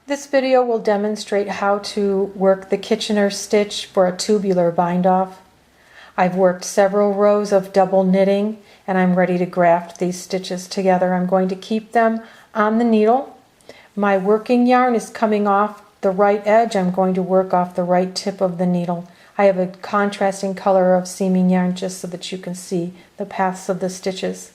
This video will demonstrate how to work the Kitchener stitch for a tubular bind off. I've worked several rows of double knitting and I'm ready to graft these stitches together. I'm going to keep them on the needle. My working yarn is coming off the right edge. I'm going to work off the right tip of the needle. I have a contrasting color of seaming yarn just so that you can see the paths of the stitches.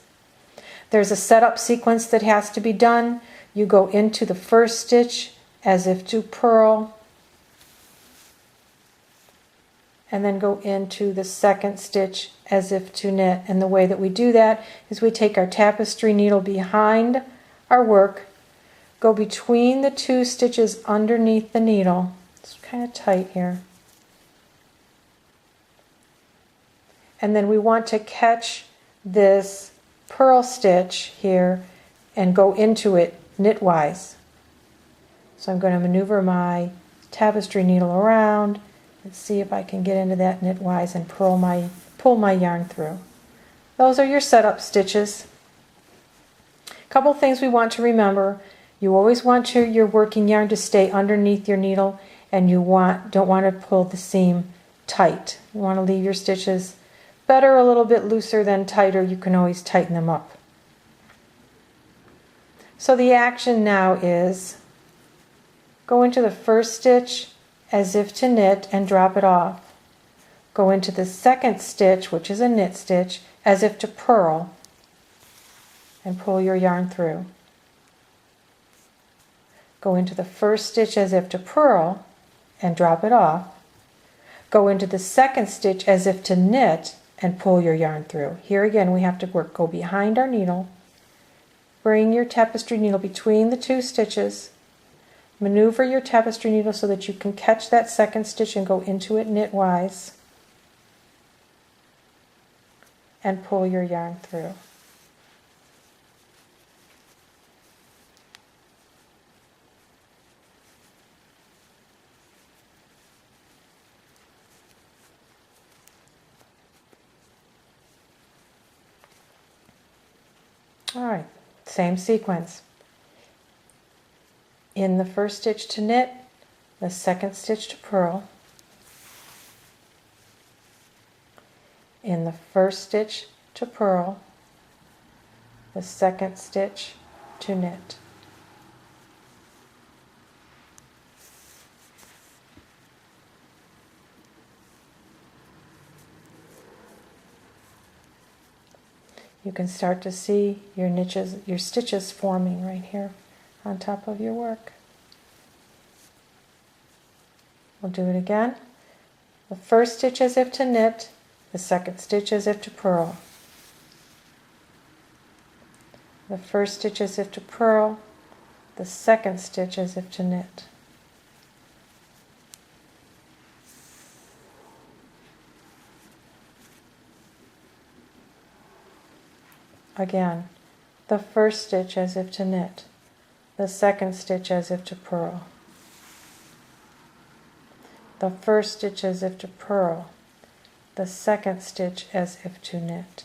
There's a setup sequence that has to be done. You go into the first stitch as if to purl, and then go into the second stitch as if to knit. And the way that we do that is we take our tapestry needle behind our work, go between the two stitches underneath the needle. It's kind of tight here. And then we want to catch this purl stitch here and go into it knitwise. So I'm going to maneuver my tapestry needle around and see if I can get into that knitwise and pull my yarn through. Those are your setup stitches. A couple things we want to remember. You always want your working yarn to stay underneath your needle, and you don't want to pull the seam tight. You want to leave your stitches better a little bit looser than tighter. You can always tighten them up. So the action now is go into the first stitch as if to knit and drop it off. Go into the second stitch, which is a knit stitch, as if to purl and pull your yarn through. Go into the first stitch as if to purl and drop it off. Go into the second stitch as if to knit and pull your yarn through. Here again we have to go behind our needle, bring your tapestry needle between the two stitches, maneuver your tapestry needle so that you can catch that second stitch and go into it knitwise, and pull your yarn through. All right, same sequence. In the first stitch to knit, the second stitch to purl. In the first stitch to purl, the second stitch to knit. You can start to see your stitches forming right here on top of your work. We'll do it again. The first stitch as if to knit, the second stitch as if to purl. The first stitch as if to purl, the second stitch as if to knit. Again, the first stitch as if to knit, the second stitch as if to purl. The first stitch as if to purl, the second stitch as if to knit.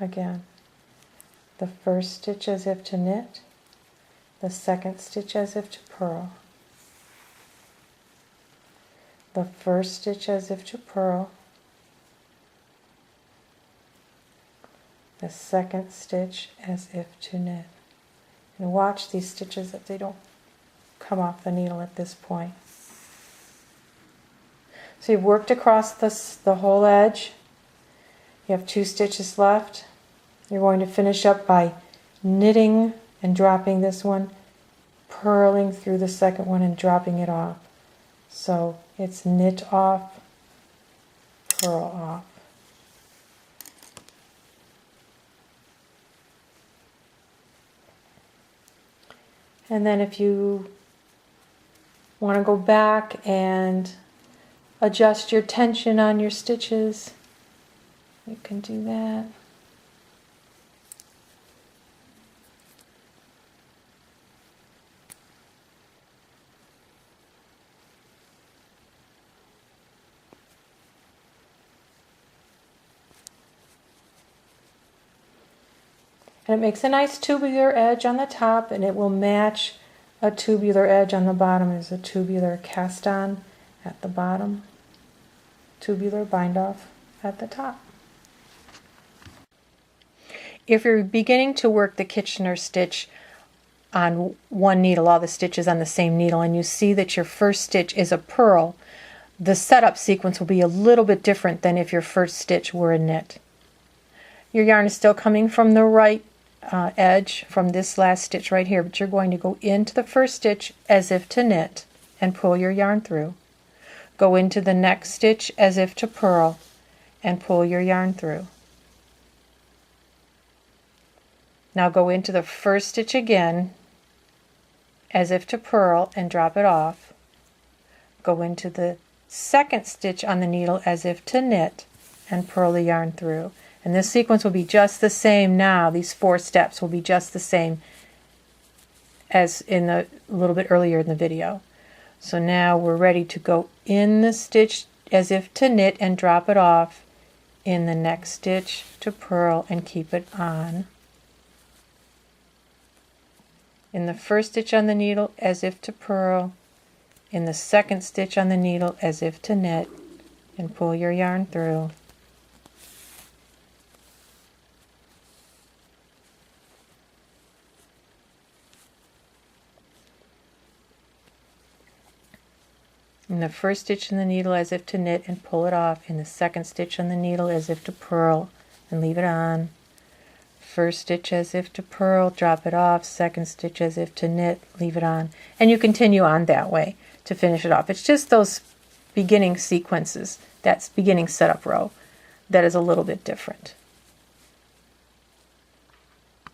Again, the first stitch as if to knit, the second stitch as if to purl. The first stitch as if to purl, the second stitch as if to knit. And watch these stitches that they don't come off the needle at this point. So you've worked across the whole edge. You have 2 stitches left. You're going to finish up by knitting and dropping this one, purling through the second one and dropping it off. So it's knit off, purl off. And then if you want to go back and adjust your tension on your stitches, you can do that. And it makes a nice tubular edge on the top, and it will match a tubular edge on the bottom. There's a tubular cast on at the bottom, tubular bind off at the top. If you're beginning to work the Kitchener stitch on one needle, all the stitches on the same needle, and you see that your first stitch is a purl, the setup sequence will be a little bit different than if your first stitch were a knit. Your yarn is still coming from the right edge from this last stitch right here, but you're going to go into the first stitch as if to knit and pull your yarn through. Go into the next stitch as if to purl and pull your yarn through. Now go into the first stitch again as if to purl and drop it off. Go into the second stitch on the needle as if to knit and purl the yarn through. And this sequence will be just the same now. These 4 steps will be just the same as in a little bit earlier in the video. So now we're ready to go in the stitch as if to knit and drop it off, in the next stitch to purl and keep it on. In the first stitch on the needle as if to purl, in the second stitch on the needle as if to knit and pull your yarn through. In the first stitch in the needle as if to knit and pull it off, in the second stitch on the needle as if to purl and leave it on. First stitch as if to purl, drop it off, second stitch as if to knit, leave it on. And you continue on that way to finish it off. It's just those beginning sequences, that's beginning setup row, that is a little bit different.